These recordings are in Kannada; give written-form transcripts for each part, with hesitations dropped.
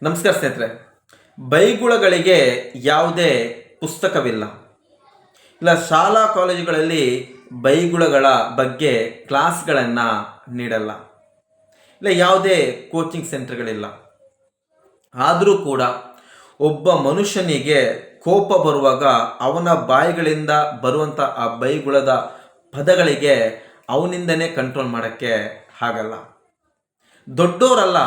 ನಮಸ್ಕಾರ ಸ್ನೇಹಿತರೆ. ಬೈಗುಳಗಳಿಗೆ ಯಾವುದೇ ಪುಸ್ತಕವಿಲ್ಲ. ಇಲ್ಲ ಶಾಲಾ ಕಾಲೇಜುಗಳಲ್ಲಿ ಬೈಗುಳಗಳ ಬಗ್ಗೆ ಕ್ಲಾಸ್ಗಳನ್ನು ನೀಡಲ್ಲ. ಇಲ್ಲ ಯಾವುದೇ ಕೋಚಿಂಗ್ ಸೆಂಟರ್ಗಳಿಲ್ಲ. ಆದರೂ ಕೂಡ ಒಬ್ಬ ಮನುಷ್ಯನಿಗೆ ಕೋಪ ಬರುವಾಗ ಅವನ ಬಾಯಿಗಳಿಂದ ಬರುವಂಥ ಆ ಬೈಗುಳದ ಪದಗಳಿಗೆ ಅವನಿಂದನೇ ಕಂಟ್ರೋಲ್ ಮಾಡೋಕ್ಕೆ ಆಗಲ್ಲ. ದೊಡ್ಡವರಲ್ಲ,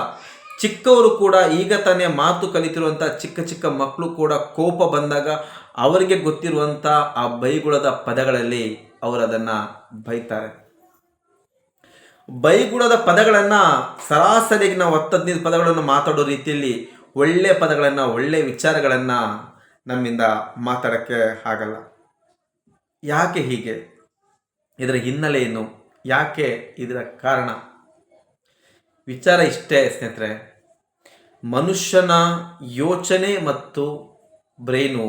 ಚಿಕ್ಕವರು ಕೂಡ, ಈಗ ತಾನೇ ಮಾತು ಕಲಿತಿರುವಂಥ ಚಿಕ್ಕ ಚಿಕ್ಕ ಮಕ್ಕಳು ಕೂಡ ಕೋಪ ಬಂದಾಗ ಅವರಿಗೆ ಗೊತ್ತಿರುವಂಥ ಆ ಬೈಗುಳದ ಪದಗಳಲ್ಲಿ ಅವರು ಅದನ್ನು ಬೈತಾರೆ. ಬೈಗುಳದ ಪದಗಳನ್ನು ಸರಾಸರಿಯಾಗಿ ನಾವು 10-15 ಪದಗಳನ್ನು ಮಾತಾಡೋ ರೀತಿಯಲ್ಲಿ ಒಳ್ಳೆಯ ಪದಗಳನ್ನು, ಒಳ್ಳೆಯ ವಿಚಾರಗಳನ್ನು ನಮ್ಮಿಂದ ಮಾತಾಡೋಕ್ಕೆ ಆಗಲ್ಲ. ಯಾಕೆ ಹೀಗೆ? ಇದರ ಹಿನ್ನೆಲೆ ಏನು? ಯಾಕೆ? ಇದರ ಕಾರಣ ವಿಚಾರ ಇಷ್ಟೇ ಸ್ನೇಹಿತರೆ. ಮನುಷ್ಯನ ಯೋಚನೆ ಮತ್ತು ಬ್ರೈನು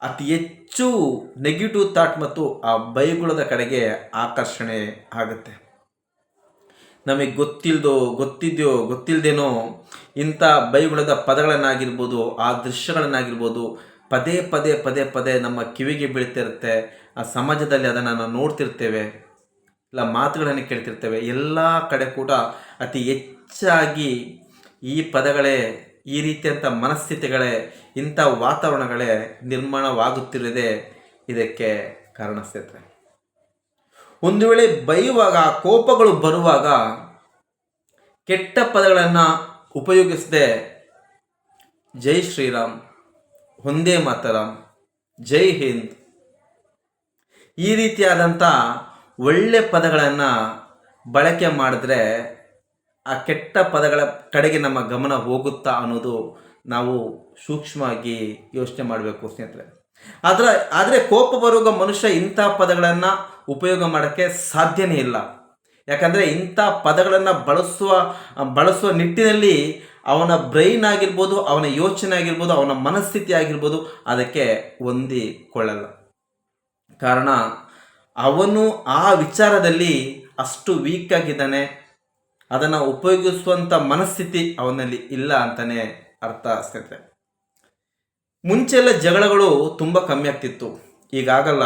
ಅತಿ ಹೆಚ್ಚು ನೆಗೆಟಿವ್ ಥಾಟ್ ಮತ್ತು ಆ ಬೈಗುಳದ ಕಡೆಗೆ ಆಕರ್ಷಣೆ ಆಗುತ್ತೆ. ನಮಗೆ ಗೊತ್ತಿಲ್ಲದೇನೋ ಇಂಥ ಬೈಗುಳದ ಪದಗಳನ್ನಾಗಿರ್ಬೋದು, ಆ ದೃಶ್ಯಗಳನ್ನಾಗಿರ್ಬೋದು ಪದೇ ಪದೇ ಪದೇ ಪದೇ ನಮ್ಮ ಕಿವಿಗೆ ಬೀಳ್ತಿರುತ್ತೆ. ಆ ಸಮಾಜದಲ್ಲಿ ಅದನ್ನು ನಾವು ನೋಡ್ತಿರ್ತೇವೆ, ಇಲ್ಲ ಮಾತುಗಳನ್ನು ಕೇಳ್ತಿರ್ತೇವೆ. ಎಲ್ಲ ಕಡೆ ಕೂಡ ಅತಿ ಹೆಚ್ಚಾಗಿ ಈ ಪದಗಳೇ, ಈ ರೀತಿಯಂಥ ಮನಸ್ಥಿತಿಗಳೇ, ಇಂಥ ವಾತಾವರಣಗಳೇ ನಿರ್ಮಾಣವಾಗುತ್ತಿರುವುದೇ ಇದಕ್ಕೆ ಕಾರಣ ಸ್ನೇಹಿತರೆ. ಒಂದು ವೇಳೆ ಬೈಯುವಾಗ, ಕೋಪಗಳು ಬರುವಾಗ ಕೆಟ್ಟ ಪದಗಳನ್ನು ಉಪಯೋಗಿಸದೆ ಜೈ ಶ್ರೀರಾಮ್, ಒಂದೇ ಮಾತರಂ, ಜೈ ಹಿಂದ್, ಈ ರೀತಿಯಾದಂಥ ಒಳ್ಳೆ ಪದಗಳನ್ನು ಬಳಕೆ ಮಾಡಿದ್ರೆ ಆ ಕೆಟ್ಟ ಪದಗಳ ಕಡೆಗೆ ನಮ್ಮ ಗಮನ ಹೋಗುತ್ತಾ ಅನ್ನೋದು ನಾವು ಸೂಕ್ಷ್ಮವಾಗಿ ಯೋಚನೆ ಮಾಡಬೇಕು ಸ್ನೇಹಿತರೆ. ಆದರೆ ಕೋಪ ಬರುವಾಗ ಮನುಷ್ಯ ಇಂಥ ಪದಗಳನ್ನು ಉಪಯೋಗ ಮಾಡೋಕ್ಕೆ ಸಾಧ್ಯನೇ ಇಲ್ಲ. ಯಾಕಂದರೆ ಇಂಥ ಪದಗಳನ್ನು ಬಳಸುವ ನಿಟ್ಟಿನಲ್ಲಿ ಅವನ ಬ್ರೈನ್ ಆಗಿರ್ಬೋದು, ಅವನ ಯೋಚನೆ ಆಗಿರ್ಬೋದು, ಅವನ ಮನಸ್ಥಿತಿ ಆಗಿರ್ಬೋದು ಅದಕ್ಕೆ ಹೊಂದಿಕೊಳ್ಳಲ್ಲ. ಕಾರಣ ಅವನು ಆ ವಿಚಾರದಲ್ಲಿ ಅಷ್ಟು ವೀಕ್ ಆಗಿದ್ದಾನೆ, ಅದನ್ನು ಉಪಯೋಗಿಸುವಂಥ ಮನಸ್ಥಿತಿ ಅವನಲ್ಲಿ ಇಲ್ಲ ಅಂತಲೇ ಅರ್ಥ ಸ್ನೇಹಿತರೆ. ಮುಂಚೆಲ್ಲ ಜಗಳಗಳು ತುಂಬ ಕಮ್ಮಿ ಆಗ್ತಿತ್ತು, ಈಗಾಗಲ್ಲ.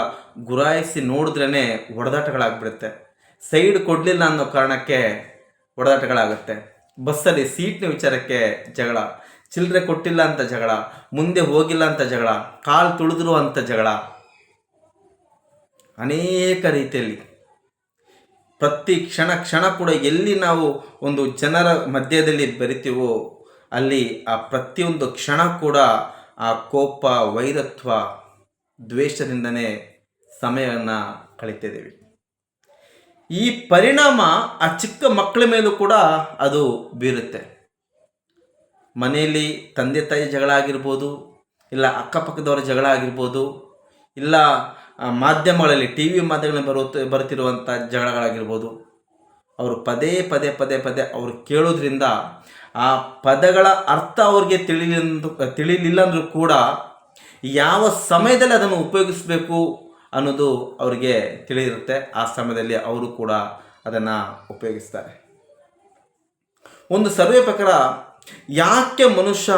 ಗುರಾಯಿಸಿ ನೋಡಿದ್ರೇ ಹೊಡೆದಾಟಗಳಾಗ್ಬಿಡುತ್ತೆ. ಸೈಡ್ ಕೊಡಲಿಲ್ಲ ಅನ್ನೋ ಕಾರಣಕ್ಕೆ ಹೊಡೆದಾಟಗಳಾಗುತ್ತೆ. ಬಸ್ಸಲ್ಲಿ ಸೀಟ್ನ ವಿಚಾರಕ್ಕೆ ಜಗಳ, ಚಿಲ್ಲರೆ ಕೊಟ್ಟಿಲ್ಲ ಅಂತ ಜಗಳ, ಮುಂದೆ ಹೋಗಿಲ್ಲ ಅಂತ ಜಗಳ, ಕಾಲು ತುಳಿದ್ರು ಅಂತ ಜಗಳ, ಅನೇಕ ರೀತಿಯಲ್ಲಿ ಪ್ರತಿ ಕ್ಷಣ ಕೂಡ ಎಲ್ಲಿ ನಾವು ಒಂದು ಜನರ ಮಧ್ಯದಲ್ಲಿ ಬೆರಿತೀವೋ ಅಲ್ಲಿ ಆ ಪ್ರತಿಯೊಂದು ಕ್ಷಣ ಕೂಡ ಆ ಕೋಪ, ವೈರತ್ವ, ದ್ವೇಷದಿಂದನೇ ಸಮಯವನ್ನು ಕಳೀತಿದ್ದೀವಿ. ಈ ಪರಿಣಾಮ ಆ ಚಿಕ್ಕ ಮಕ್ಕಳ ಮೇಲೂ ಕೂಡ ಅದು ಬೀರುತ್ತೆ. ಮನೆಯಲ್ಲಿ ತಂದೆ ತಾಯಿ ಜಗಳ ಆಗಿರ್ಬೋದು, ಇಲ್ಲ ಅಕ್ಕಪಕ್ಕದವರ ಜಗಳ ಆಗಿರ್ಬೋದು, ಇಲ್ಲ ಮಾಧ್ಯಮಗಳಲ್ಲಿ ಟಿ ವಿ ಮಾಧ್ಯಮಗಳಲ್ಲಿ ಬರುತ್ತಿರುವಂಥ ಜಗಳಗಳಾಗಿರ್ಬೋದು. ಅವರು ಪದೇ ಪದೇ ಪದೇ ಪದೇ ಅವರು ಕೇಳೋದ್ರಿಂದ ಆ ಪದಗಳ ಅರ್ಥ ಅವ್ರಿಗೆ ತಿಳಿಲಿಲ್ಲ ಅಂದರೂ ಕೂಡ ಯಾವ ಸಮಯದಲ್ಲಿ ಅದನ್ನು ಉಪಯೋಗಿಸಬೇಕು ಅನ್ನೋದು ಅವರಿಗೆ ತಿಳಿದಿರುತ್ತೆ. ಆ ಸಮಯದಲ್ಲಿ ಅವರು ಕೂಡ ಅದನ್ನು ಉಪಯೋಗಿಸ್ತಾರೆ. ಒಂದು ಸರ್ವೆ ಪ್ರಕಾರ ಯಾಕೆ ಮನುಷ್ಯ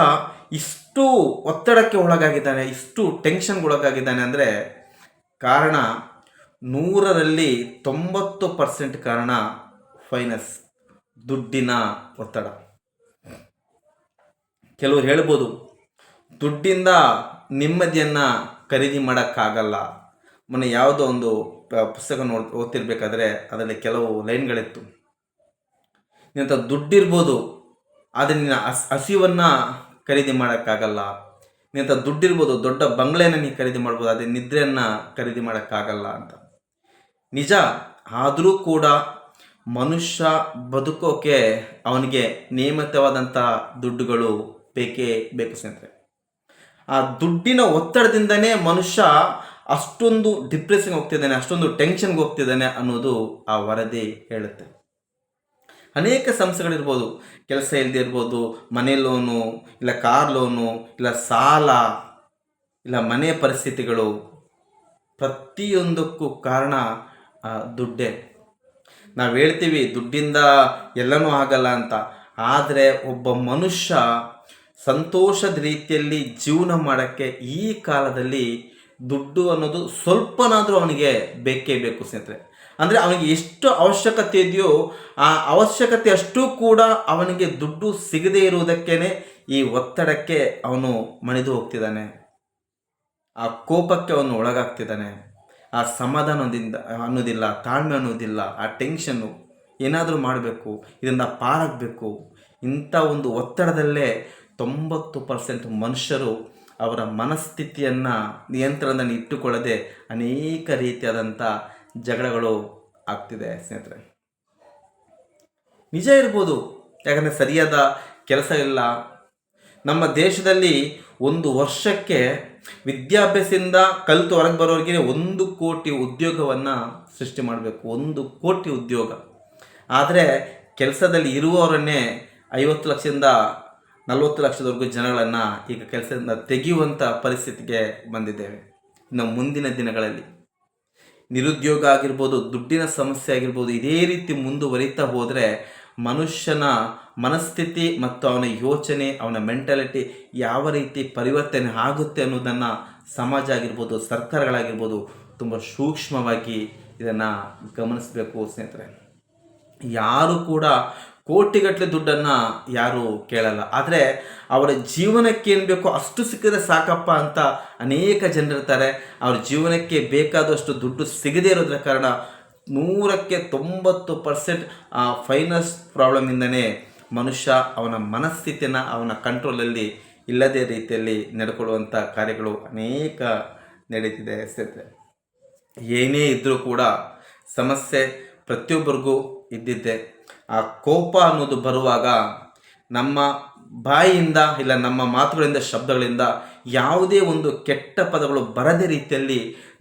ಇಷ್ಟು ಒತ್ತಡಕ್ಕೆ ಒಳಗಾಗಿದ್ದಾನೆ, ಇಷ್ಟು ಟೆನ್ಷನ್ಗೆ ಒಳಗಾಗಿದ್ದಾನೆ ಅಂದರೆ ಕಾರಣ 100ರಲ್ಲಿ 90% ಕಾರಣ ಫೈನಾನ್ಸ್, ದುಡ್ಡಿನ ಒತ್ತಡ. ಕೆಲವರು ಹೇಳ್ಬೋದು ದುಡ್ಡಿಂದ ನೆಮ್ಮದಿಯನ್ನು ಖರೀದಿ ಮಾಡೋಕ್ಕಾಗಲ್ಲ. ಮೊನ್ನೆ ಯಾವುದೋ ಒಂದು ಪುಸ್ತಕ ಓದ್ತಿರ್ಬೇಕಾದ್ರೆ ಅದರಲ್ಲಿ ಕೆಲವು ಲೈನ್ಗಳಿತ್ತು. ನಿನ್ನ ದುಡ್ಡಿರ್ಬೋದು, ಆದರೆ ನಿನ್ನ ಹಸಿವನ್ನು ಖರೀದಿ ಮಾಡೋಕ್ಕಾಗಲ್ಲ. ನಿನ್ನ ದುಡ್ಡಿರ್ಬೋದು, ದೊಡ್ಡ ಬಂಗ್ಲೆನ ನೀನು ಖರೀದಿ ಮಾಡ್ಬೋದು, ಅದೇ ನಿದ್ರೆಯನ್ನು ಖರೀದಿ ಮಾಡೋಕ್ಕಾಗಲ್ಲ ಅಂತ. ನಿಜ. ಆದರೂ ಕೂಡ ಮನುಷ್ಯ ಬದುಕೋಕೆ ಅವನಿಗೆ ನಿಯಮಿತವಾದಂಥ ದುಡ್ಡುಗಳು ಬೇಕೇ ಬೇಕು ಸ್ನೇಹಿತರೆ. ಆ ದುಡ್ಡಿನ ಒತ್ತಡದಿಂದನೇ ಮನುಷ್ಯ ಅಷ್ಟೊಂದು ಡಿಪ್ರೆಷನ್ಗೆ ಹೋಗ್ತಿದ್ದಾನೆ, ಅಷ್ಟೊಂದು ಟೆನ್ಷನ್ಗೆ ಹೋಗ್ತಿದ್ದಾನೆ ಅನ್ನೋದು ಆ ವರದಿ ಹೇಳುತ್ತೆ. ಅನೇಕ ಸಮಸ್ಯೆಗಳಿರ್ಬೋದು, ಕೆಲಸ ಇಲ್ಲದೆ ಇರ್ಬೋದು, ಮನೆ ಲೋನು, ಇಲ್ಲ ಕಾರ್ ಲೋನು, ಇಲ್ಲ ಸಾಲ, ಇಲ್ಲ ಮನೆ ಪರಿಸ್ಥಿತಿಗಳು, ಪ್ರತಿಯೊಂದಕ್ಕೂ ಕಾರಣ ದುಡ್ಡೇ. ನಾವು ಹೇಳ್ತೀವಿ ದುಡ್ಡಿಂದ ಎಲ್ಲನೂ ಆಗಲ್ಲ ಅಂತ. ಆದರೆ ಒಬ್ಬ ಮನುಷ್ಯ ಸಂತೋಷದ ರೀತಿಯಲ್ಲಿ ಜೀವನ ಮಾಡೋಕ್ಕೆ ಈ ಕಾಲದಲ್ಲಿ ದುಡ್ಡು ಅನ್ನೋದು ಸ್ವಲ್ಪನಾದರೂ ಅವನಿಗೆ ಬೇಕೇ ಬೇಕು ಸ್ನೇಹಿತರೆ. ಅಂದರೆ ಅವನಿಗೆ ಎಷ್ಟು ಅವಶ್ಯಕತೆ ಇದೆಯೋ ಆ ಅವಶ್ಯಕತೆ ಅಷ್ಟೂ ಕೂಡ ಅವನಿಗೆ ದುಡ್ಡು ಸಿಗದೇ ಇರುವುದಕ್ಕೇ ಈ ಒತ್ತಡಕ್ಕೆ ಅವನು ಮಣಿದು ಹೋಗ್ತಿದ್ದಾನೆ. ಆ ಕೋಪಕ್ಕೆ ಅವನು ಒಳಗಾಗ್ತಿದ್ದಾನೆ. ಆ ಸಮಾಧಾನ ಅನ್ನೋದಿಲ್ಲ, ತಾಳ್ಮೆ ಅನ್ನೋದಿಲ್ಲ, ಆ ಟೆನ್ಷನ್ನು ಏನಾದರೂ ಮಾಡಬೇಕು, ಇದರಿಂದ ಪಾರಾಗಬೇಕು. ಇಂಥ ಒಂದು ಒತ್ತಡದಲ್ಲೇ 90% ಮನುಷ್ಯರು ಅವರ ಮನಸ್ಥಿತಿಯನ್ನು ನಿಯಂತ್ರಣದಲ್ಲಿ ಇಟ್ಟುಕೊಳ್ಳದೆ ಅನೇಕ ರೀತಿಯಾದಂಥ ಜಗಳಗಳು ಆಗ್ತಿದೆ ಸ್ನೇಹಿತರೆ. ನಿಜ ಇರ್ಬೋದು, ಯಾಕಂದರೆ ಸರಿಯಾದ ಕೆಲಸ ಇಲ್ಲ. ನಮ್ಮ ದೇಶದಲ್ಲಿ ಒಂದು ವರ್ಷಕ್ಕೆ ವಿದ್ಯಾಭ್ಯಾಸದಿಂದ ಕಲಿತು ಹೊರಗೆ ಬರೋರಿಗೆ 1 ಕೋಟಿ ಉದ್ಯೋಗವನ್ನು ಸೃಷ್ಟಿ ಮಾಡಬೇಕು. 1 ಕೋಟಿ ಉದ್ಯೋಗ. ಆದರೆ ಕೆಲಸದಲ್ಲಿ ಇರುವವರನ್ನೇ 50 ಲಕ್ಷದಿಂದ 40 ಲಕ್ಷದವರೆಗೂ ಜನಗಳನ್ನು ಈಗ ಕೆಲಸದಿಂದ ತೆಗೆಯುವಂಥ ಪರಿಸ್ಥಿತಿಗೆ ಬಂದಿದ್ದೇವೆ. ಇನ್ನು ಮುಂದಿನ ದಿನಗಳಲ್ಲಿ ನಿರುದ್ಯೋಗ ಆಗಿರ್ಬೋದು, ದುಡ್ಡಿನ ಸಮಸ್ಯೆ ಆಗಿರ್ಬೋದು, ಇದೇ ರೀತಿ ಮುಂದುವರಿತಾ ಹೋದರೆ ಮನುಷ್ಯನ ಮನಸ್ಥಿತಿ ಮತ್ತು ಅವನ ಯೋಚನೆ, ಅವನ ಮೆಂಟಾಲಿಟಿ ಯಾವ ರೀತಿ ಪರಿವರ್ತನೆ ಆಗುತ್ತೆ ಅನ್ನೋದನ್ನು ಸಮಾಜ ಆಗಿರ್ಬೋದು, ಸರ್ಕಾರಗಳಾಗಿರ್ಬೋದು ತುಂಬ ಸೂಕ್ಷ್ಮವಾಗಿ ಇದನ್ನು ಗಮನಿಸಬೇಕು ಸ್ನೇಹಿತರೆ. ಯಾರು ಕೂಡ ಕೋಟಿಗಟ್ಟಲೆ ದುಡ್ಡನ್ನು ಯಾರು ಕೇಳಲ್ಲ. ಆದರೆ ಅವರ ಜೀವನಕ್ಕೆ ಏನು ಬೇಕೋ ಅಷ್ಟು ಸಿಕ್ಕಿದ್ರೆ ಸಾಕಪ್ಪ ಅಂತ ಅನೇಕ ಜನರಿರ್ತಾರೆ. ಅವ್ರ ಜೀವನಕ್ಕೆ ಬೇಕಾದಷ್ಟು ದುಡ್ಡು ಸಿಗದೇ ಇರೋದ್ರ ಕಾರಣ 100ಕ್ಕೆ 90% ಫೈನಾನ್ಸ್ ಪ್ರಾಬ್ಲಮಿಂದನೇ ಮನುಷ್ಯ ಅವನ ಮನಸ್ಥಿತಿಯನ್ನು ಅವನ ಕಂಟ್ರೋಲಲ್ಲಿ ಇಲ್ಲದೇ ರೀತಿಯಲ್ಲಿ ನಡ್ಕೊಳ್ಳುವಂಥ ಕಾರ್ಯಗಳು ಅನೇಕ ನಡೀತಿದೆ ಸ್ನೇಹಿತರೆ. ಏನೇ ಇದ್ದರೂ ಕೂಡ ಸಮಸ್ಯೆ ಪ್ರತಿಯೊಬ್ಬರಿಗೂ ಇದ್ದಿದ್ದೆ. ಆ ಕೋಪ ಅನ್ನೋದು ಬರುವಾಗ ನಮ್ಮ ಬಾಯಿಯಿಂದ ಇಲ್ಲ ನಮ್ಮ ಮಾತುಗಳಿಂದ, ಶಬ್ದಗಳಿಂದ ಯಾವುದೇ ಒಂದು ಕೆಟ್ಟ ಪದಗಳು ಬರದೇ ರೀತಿಯಲ್ಲಿ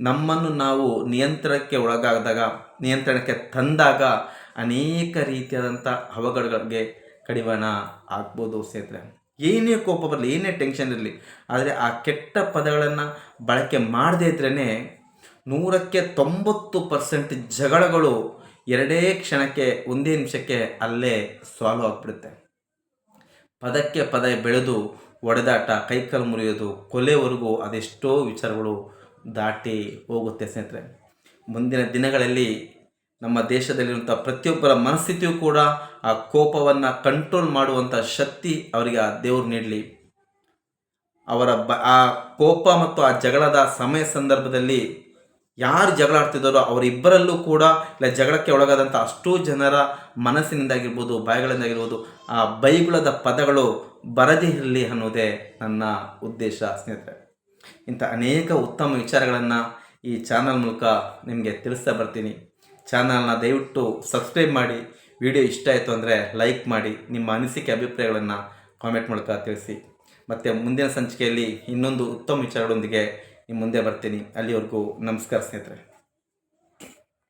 ನಮ್ಮನ್ನು ನಾವು ನಿಯಂತ್ರಣಕ್ಕೆ ತಂದಾಗ ಅನೇಕ ರೀತಿಯಾದಂಥ ಅವಘಡಗಳಿಗೆ ಕಡಿವಾಣ ಆಗ್ಬೋದು ಸ್ನೇಹಿತರೆ. ಏನೇ ಕೋಪ ಬರಲಿ, ಏನೇ ಟೆನ್ಷನ್ ಇರಲಿ, ಆದರೆ ಆ ಕೆಟ್ಟ ಪದಗಳನ್ನು ಬಳಕೆ ಮಾಡದೇ ಇದ್ರೇ 100ಕ್ಕೆ 90% ಜಗಳಗಳು 2 ಕ್ಷಣಕ್ಕೆ, 1 ನಿಮಿಷಕ್ಕೆ ಅಲ್ಲೇ ಸಾಲ್ವ್ ಆಗಿಬಿಡುತ್ತೆ. ಪದಕ್ಕೆ ಪದ ಬೆಳೆದು ಒಡೆದಾಟ, ಕೈಕಾಲು ಮುರಿಯೋದು, ಕೊಲೆವರೆಗೂ ಅದೆಷ್ಟೋ ವಿಚಾರಗಳು ದಾಟಿ ಹೋಗುತ್ತೆ ಸ್ನೇಹಿತರೆ. ಮುಂದಿನ ದಿನಗಳಲ್ಲಿ ನಮ್ಮ ದೇಶದಲ್ಲಿರುವಂಥ ಪ್ರತಿಯೊಬ್ಬರ ಮನಸ್ಥಿತಿಯೂ ಕೂಡ ಆ ಕೋಪವನ್ನು ಕಂಟ್ರೋಲ್ ಮಾಡುವಂಥ ಶಕ್ತಿ ಅವರಿಗೆ ಆ ದೇವರು ನೀಡಲಿ. ಅವರ ಆ ಕೋಪ ಮತ್ತು ಆ ಜಗಳದ ಸಮಯ ಸಂದರ್ಭದಲ್ಲಿ ಯಾರು ಜಗಳ ಆಡ್ತಿದ್ದಾರೋ ಅವರಿಬ್ಬರಲ್ಲೂ ಕೂಡ ಇಲ್ಲ ಜಗಳಕ್ಕೆ ಒಳಗಾದಂಥ ಅಷ್ಟೂ ಜನರ ಮನಸ್ಸಿನಿಂದಾಗಿರ್ಬೋದು, ಬಾಯಿಗಳಿಂದಾಗಿರ್ಬೋದು ಆ ಬೈಗುಳದ ಪದಗಳು ಬರದೇ ಇರಲಿ ಅನ್ನೋದೇ ನನ್ನ ಉದ್ದೇಶ ಸ್ನೇಹಿತರೆ. ಇಂಥ ಅನೇಕ ಉತ್ತಮ ವಿಚಾರಗಳನ್ನು ಈ ಚಾನಲ್ ಮೂಲಕ ನಿಮಗೆ ತಿಳಿಸ್ತಾ ಬರ್ತೀನಿ. ಚಾನಲ್ನ ದಯವಿಟ್ಟು ಸಬ್ಸ್ಕ್ರೈಬ್ ಮಾಡಿ. ವಿಡಿಯೋ ಇಷ್ಟ ಆಯಿತು ಅಂದರೆ ಲೈಕ್ ಮಾಡಿ. ನಿಮ್ಮ ಅನಿಸಿಕೆ ಅಭಿಪ್ರಾಯಗಳನ್ನು ಕಾಮೆಂಟ್ ಮೂಲಕ ತಿಳಿಸಿ. ಮತ್ತು ಮುಂದಿನ ಸಂಚಿಕೆಯಲ್ಲಿ ಇನ್ನೊಂದು ಉತ್ತಮ ವಿಚಾರಗಳೊಂದಿಗೆ ನಿಮ್ಮ ಮುಂದೆ ಬರ್ತೀನಿ. ಅಲ್ಲಿವರೆಗೂ ನಮಸ್ಕಾರ ಸ್ನೇಹಿತರೆ.